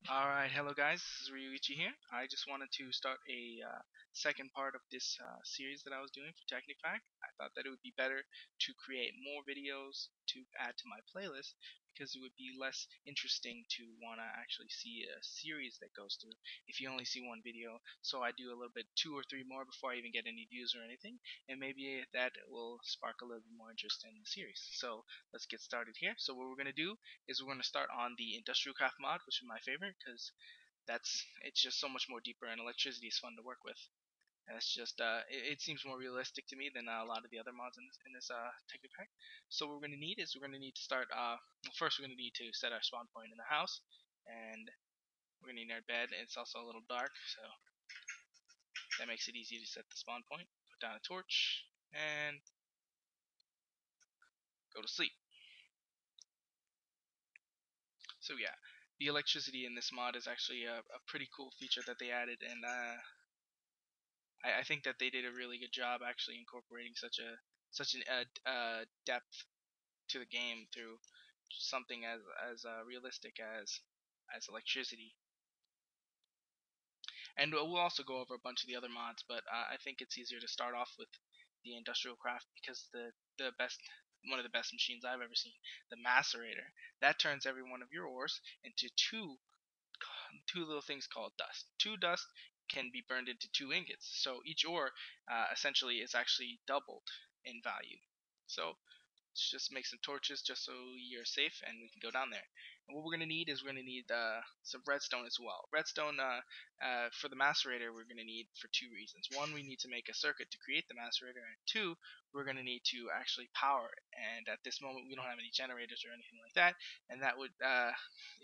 Alright, hello guys, this is Ryuichi here. I just wanted to start a second part of this series that I was doing for Technic. I thought that it would be better to create more videos to add to my playlist because it would be less interesting to want to actually see a series that goes through if you only see one video. So I do a little bit, two or three more before I even get any views or anything, and maybe that will spark a little bit more interest in the series. So let's get started here. So what we're going to do is we're going to start on the industrial craft mod, which is my favorite because it's just so much more deeper and electricity is fun to work with. And it's just it seems more realistic to me than a lot of the other mods in this Technic pack. So what we're going to need is we're going to need to start. Well, first we're going to need to set our spawn point in the house, and we're going to need our bed. And it's also a little dark, so that makes it easy to set the spawn point. Put down a torch and go to sleep. So yeah, the electricity in this mod is actually a pretty cool feature that they added, and I think that they did a really good job actually incorporating such an depth to the game through something as realistic as electricity. And we'll also go over a bunch of the other mods, but I think it's easier to start off with the industrial craft because the best one of the best machines I've ever seen, the macerator, that turns every one of your ores into two little things called dust. Two dust can be burned into two ingots. So each ore essentially is actually doubled in value. So let's just make some torches just so you're safe and we can go down there. And what we're going to need is we're going to need some redstone as well. Redstone for the macerator we're going to need for two reasons. One, we need to make a circuit to create the macerator, and two, we're going to need to actually power it. And at this moment we don't have any generators or anything like that, and that would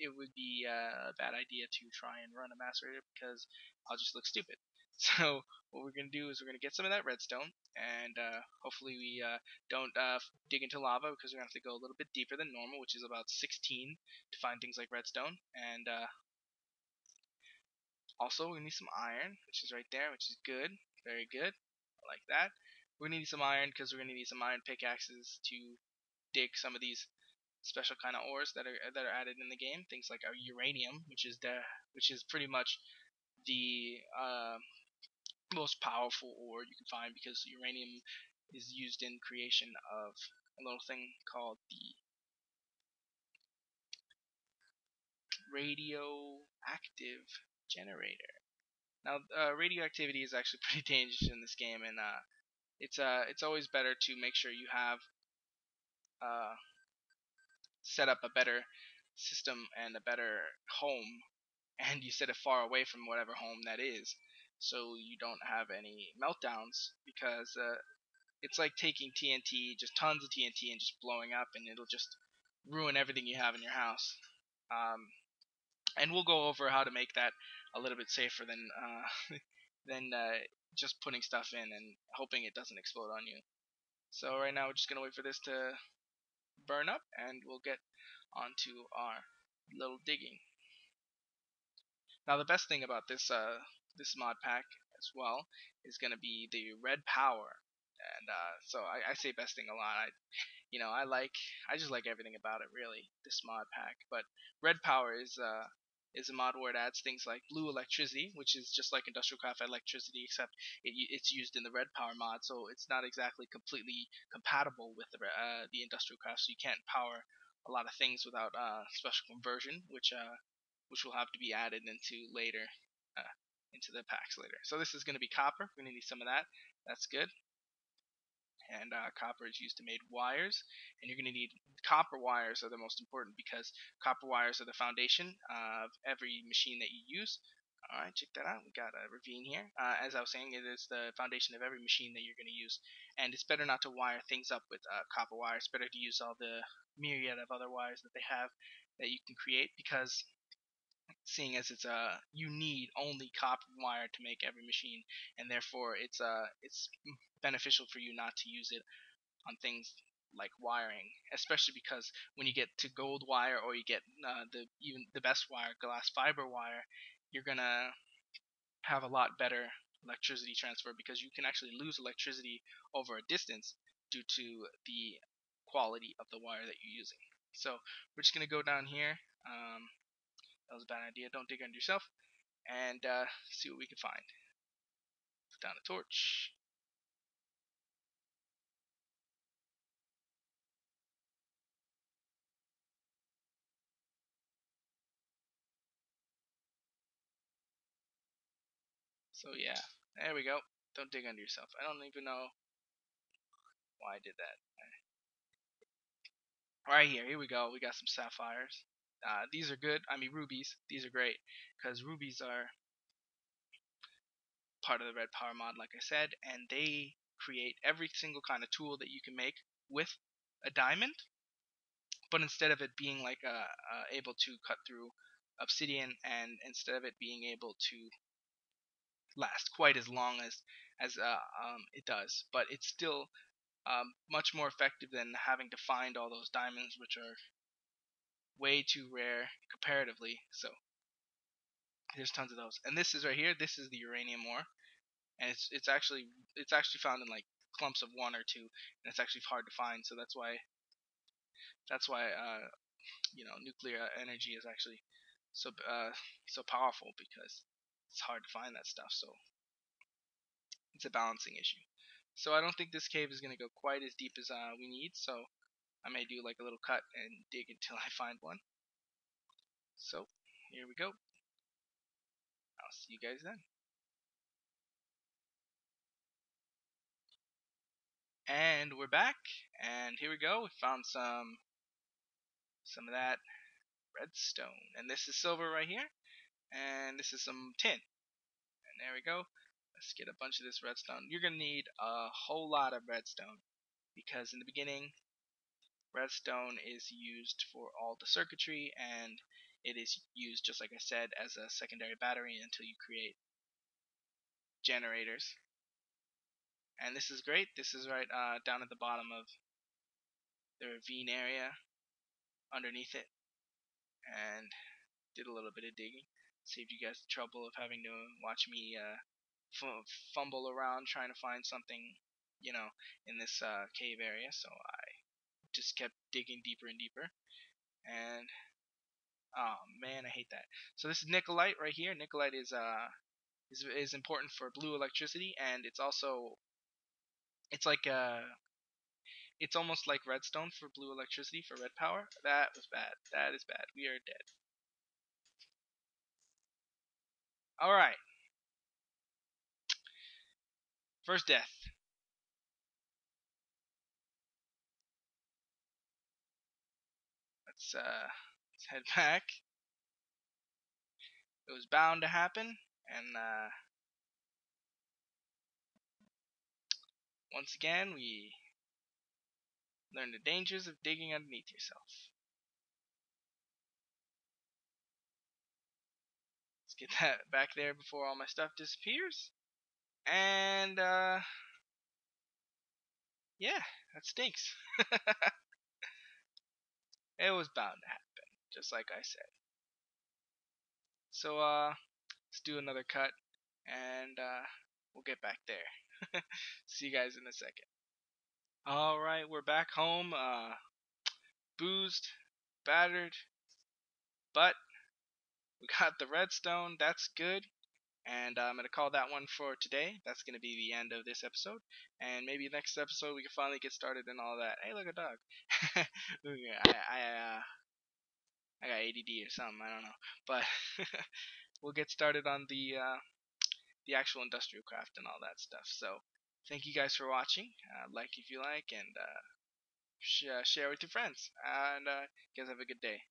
it would be a bad idea to try and run a macerator because I'll just look stupid. So what we're going to do is we're going to get some of that redstone, and hopefully we don't dig into lava because we're going to have to go a little bit deeper than normal, which is about 16 to find things like redstone. And also we need some iron, which is right there, which is good, very good. I like that. We're going to need some iron because we're going to need some iron pickaxes to dig some of these special kind of ores that are added in the game. Things like our uranium, which is pretty much the most powerful ore you can find because uranium is used in creation of a little thing called the radioactive generator. Now, radioactivity is actually pretty dangerous in this game, and it's always better to make sure you have uh, set up a better system and a better home, and you set it far away from whatever home that is, so you don't have any meltdowns because it's like taking TNT, just tons of TNT, and just blowing up, and it'll just ruin everything you have in your house. Um, and we'll go over how to make that a little bit safer than than just putting stuff in and hoping it doesn't explode on you. So right now we're just gonna wait for this to burn up, and we'll get onto our little digging. Now the best thing about this mod pack as well is gonna be the red power, and so I say best thing a lot. I just like everything about it really, this mod pack. But red power is a mod where it adds things like blue electricity, which is just like industrial craft electricity, except it's used in the red power mod, so it's not exactly completely compatible with the industrial craft. So you can't power a lot of things without special conversion, which will have to be added into later. Into the packs later. So this is going to be copper. We're going to need some of that. That's good. And copper is used to make wires, and you're going to need copper wires are the most important because copper wires are the foundation of every machine that you use. Alright, check that out. We got a ravine here. As I was saying, it is the foundation of every machine that you're going to use, and it's better not to wire things up with copper wire. It's better to use all the myriad of other wires that they have that you can create, because seeing as you need only copper wire to make every machine, and therefore it's beneficial for you not to use it on things like wiring, especially because when you get to gold wire, or you get even the best wire, glass fiber wire, you're gonna have a lot better electricity transfer because you can actually lose electricity over a distance due to the quality of the wire that you're using. So we're just gonna go down here. That was a bad idea. Don't dig under yourself. And see what we can find. Put down a torch. So yeah, there we go. Don't dig under yourself. I don't even know why I did that. Right here we go. We got some sapphires. These are good. I mean rubies. These are great because rubies are part of the red power mod, like I said, and they create every single kind of tool that you can make with a diamond. But instead of it being like able to cut through obsidian, and instead of it being able to last quite as long as it does, but it's still much more effective than having to find all those diamonds, which are way too rare comparatively. So there's tons of those, and this is right here. This is the uranium ore, and it's actually found in like clumps of one or two, and it's actually hard to find. So that's why nuclear energy is actually so powerful, because it's hard to find that stuff. So it's a balancing issue. So I don't think this cave is gonna go quite as deep as we need. So I may do like a little cut and dig until I find one. So here we go. I'll see you guys then. And we're back, and here we go. We found some of that redstone, and this is silver right here, and this is some tin. And there we go. Let's get a bunch of this redstone. You're gonna need a whole lot of redstone, because in the beginning, redstone is used for all the circuitry, and it is used, just like I said, as a secondary battery until you create generators. And this is great. This is right down at the bottom of the ravine area underneath it, and did a little bit of digging. Saved you guys the trouble of having to watch me fumble around trying to find something, in this cave area. So I just kept digging deeper and deeper. And oh man, I hate that. So this is nickelite right here. Nickelite is important for blue electricity, and it's like it's almost like redstone for blue electricity for red power. That was bad. That is bad. We are dead. All right. First death. Let's head back. It was bound to happen, and once again we learn the dangers of digging underneath yourself. Let's get that back there before all my stuff disappears. And yeah, that stinks. It was bound to happen, just like I said. So let's do another cut, and we'll get back there. See you guys in a second. Alright, we're back home, boozed, battered, but we got the redstone. That's good. And I'm going to call that one for today. That's going to be the end of this episode. And maybe next episode we can finally get started and all that. Hey, look, a dog. I got ADD or something. I don't know. But we'll get started on the actual industrial craft and all that stuff. So thank you guys for watching. Like if you like, and share with your friends. And you guys have a good day.